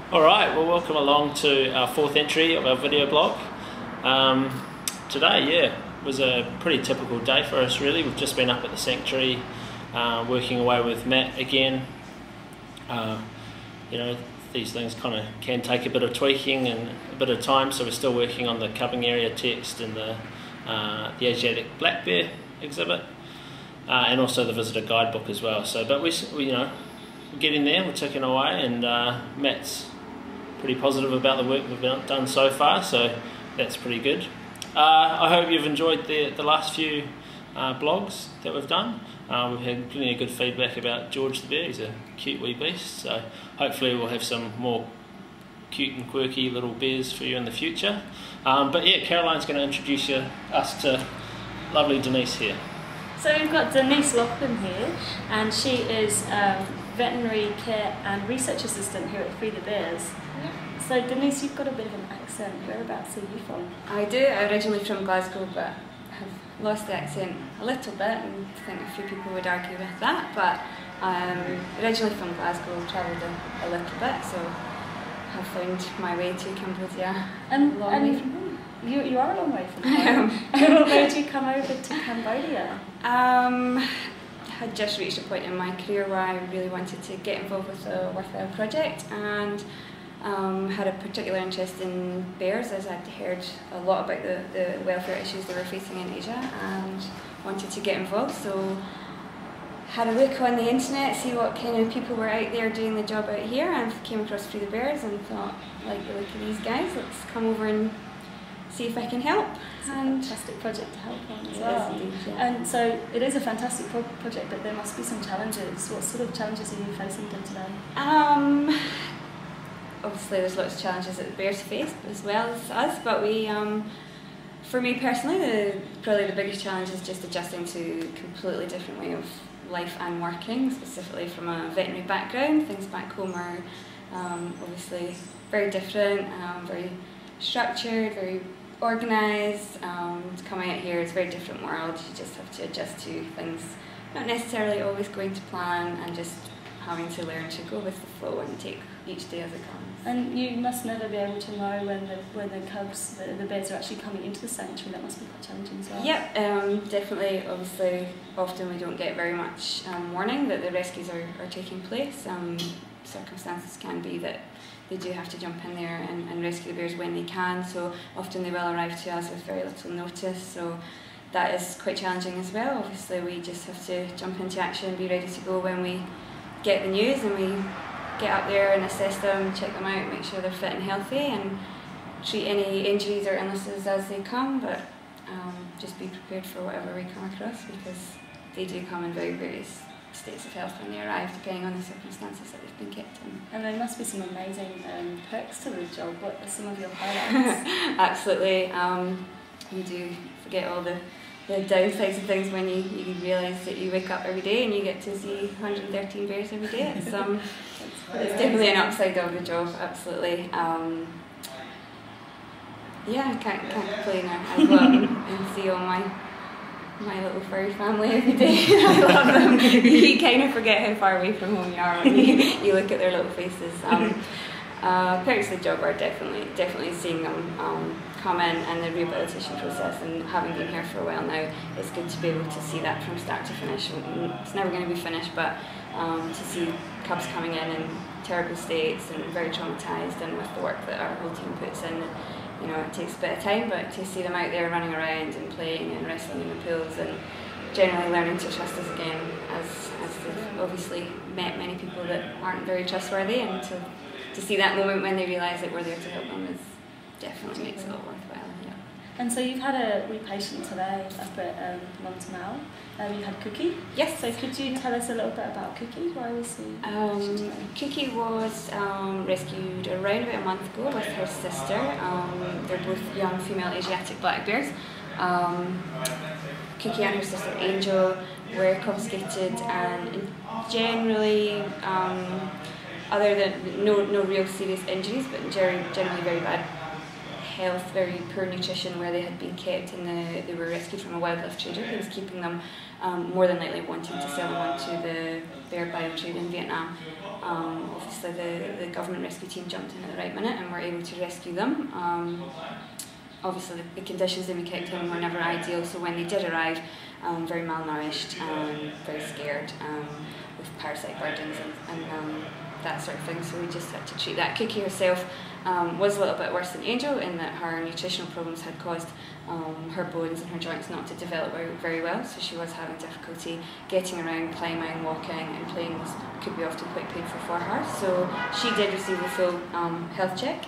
Alright, well welcome along to our fourth entry of our video blog. Today, was a pretty typical day for us really. We've just been up at the sanctuary, working away with Matt again. You know, these things kind of can take a bit of tweaking and a bit of time, so we're still working on the cubbing area text and the Asiatic black bear exhibit, and also the visitor guidebook as well. So, but we you know, we're getting there, we're ticking away, and Matt's pretty positive about the work we've done so far, so that's pretty good. I hope you've enjoyed the last few blogs that we've done. We've had plenty of good feedback about George the bear. He's a cute wee beast, so hopefully we'll have some more cute and quirky little bears for you in the future. But yeah, Caroline's going to introduce us to lovely Denise here. So we've got Denise Laughlin here, and she is veterinary care and research assistant here at Free the Bears. Yeah. So Denise, you've got a bit of an accent. Whereabouts are you from? I do. I'm originally from Glasgow, but have lost the accent a little bit, and I think a few people would argue with that, but originally from Glasgow, travelled a little bit, so have found my way to Cambodia. And you are a long way from home. What made you come over to Cambodia? I had just reached a point in my career where I really wanted to get involved with a worthwhile project, and had a particular interest in bears, as I'd heard a lot about the welfare issues they were facing in Asia, and wanted to get involved. So had a look on the internet, see what kind of people were out there doing the job out here, and came across Free the Bears and thought, like the look of these guys, let's come over and see if I can help. It's a fantastic project to help on as well. Indeed, yeah. And so it is a fantastic project, but there must be some challenges. What sort of challenges are you facing today? Obviously there's lots of challenges that the bears face as well as us, but we, for me personally, probably the biggest challenge is just adjusting to a completely different way of life and working, specifically from a veterinary background. Things back home are obviously very different, very structured, very organised. Coming out here, it's a very different world. You just have to adjust to things not necessarily always going to plan, and just having to learn to go with the flow and take each day as it comes. And you must never be able to know when the cubs, the bears are actually coming into the sanctuary. That must be quite challenging as well. Yep, definitely. Obviously, often we don't get very much warning that the rescues are taking place. Circumstances can be that they do have to jump in there and rescue the bears when they can, so often they will arrive to us with very little notice, so that is quite challenging as well. Obviously we just have to jump into action and be ready to go when we get the news, and we get up there and assess them, check them out, make sure they're fit and healthy, and treat any injuries or illnesses as they come, but just be prepared for whatever we come across, because they do come in very various states of health when they arrive, depending on the circumstances that they've been kept in. And there must be some amazing perks to the job. What are some of your highlights? Absolutely. You do forget all the downsides of things when you realise that you wake up every day and you get to see 113 bears every day. It's definitely an upside of the job, absolutely. Yeah, I can't complain. I go out and see all my little furry family every day. I love them. You kind of forget how far away from home you are when you look at their little faces. Perks of the job are definitely seeing them come in, and the rehabilitation process, and having been here for a while now, it's good to be able to see that from start to finish. It's never going to be finished, but to see cubs coming in terrible states and very traumatised, and with the work that our whole team puts in, you know, it takes a bit of time, but to see them out there running around and playing and wrestling in the pools and generally learning to trust us again, as they've obviously met many people that aren't very trustworthy, and to see that moment when they realise that we're there to help them definitely makes it all worthwhile. Yeah. And so you've had a wee patient today up at Montemau. You had Cookie. Yes. So could you tell us a little bit about Cookie? Why was he? Cookie was rescued around about a month ago with her sister. They're both young female Asiatic black bears. Cookie and her sister Angel were confiscated, and generally, other than no real serious injuries, but generally very bad health, very poor nutrition, where they had been kept they were rescued from a wildlife trader who was keeping them, more than likely wanting to sell them on to the bear bio trade in Vietnam. Obviously the government rescue team jumped in at the right minute and were able to rescue them. Obviously the conditions they were kept in were never ideal, so when they did arrive, very malnourished, very scared, with parasite burdens and that sort of thing, so we just had to treat that. Cookie herself was a little bit worse than Angel in that her nutritional problems had caused her bones and her joints not to develop very well, so she was having difficulty getting around, climbing, walking, and playing could be often quite painful for her. So she did receive a full health check,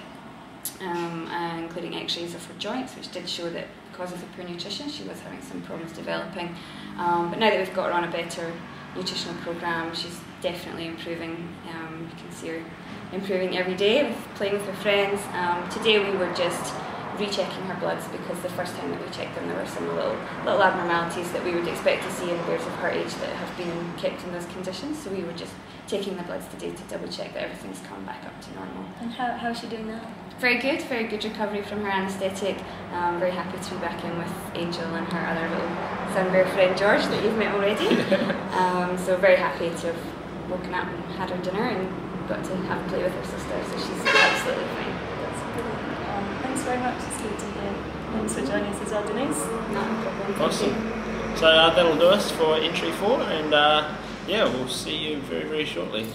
including x-rays of her joints, which did show that because of the poor nutrition she was having some problems developing. But now that we've got her on a better nutritional programme, she's definitely improving. You can see her improving every day, with playing with her friends. Today we were just rechecking her bloods because the first time that we checked them there were some little abnormalities that we would expect to see in bears of her age that have been kept in those conditions, so we were just taking the bloods today to double check that everything's come back up to normal. And how is she doing now? Very good recovery from her anaesthetic. Very happy to be back in with Angel and her other little sun bear friend George that you've met already. So very happy to have woken up and had her dinner and got to have a play with her sister, so she's absolutely fine. That's brilliant. Thanks very much, it's good to hear. Thanks for joining us as well, Denise. Not a problem. Awesome. So that'll do us for entry 4, and yeah, we'll see you very, very shortly.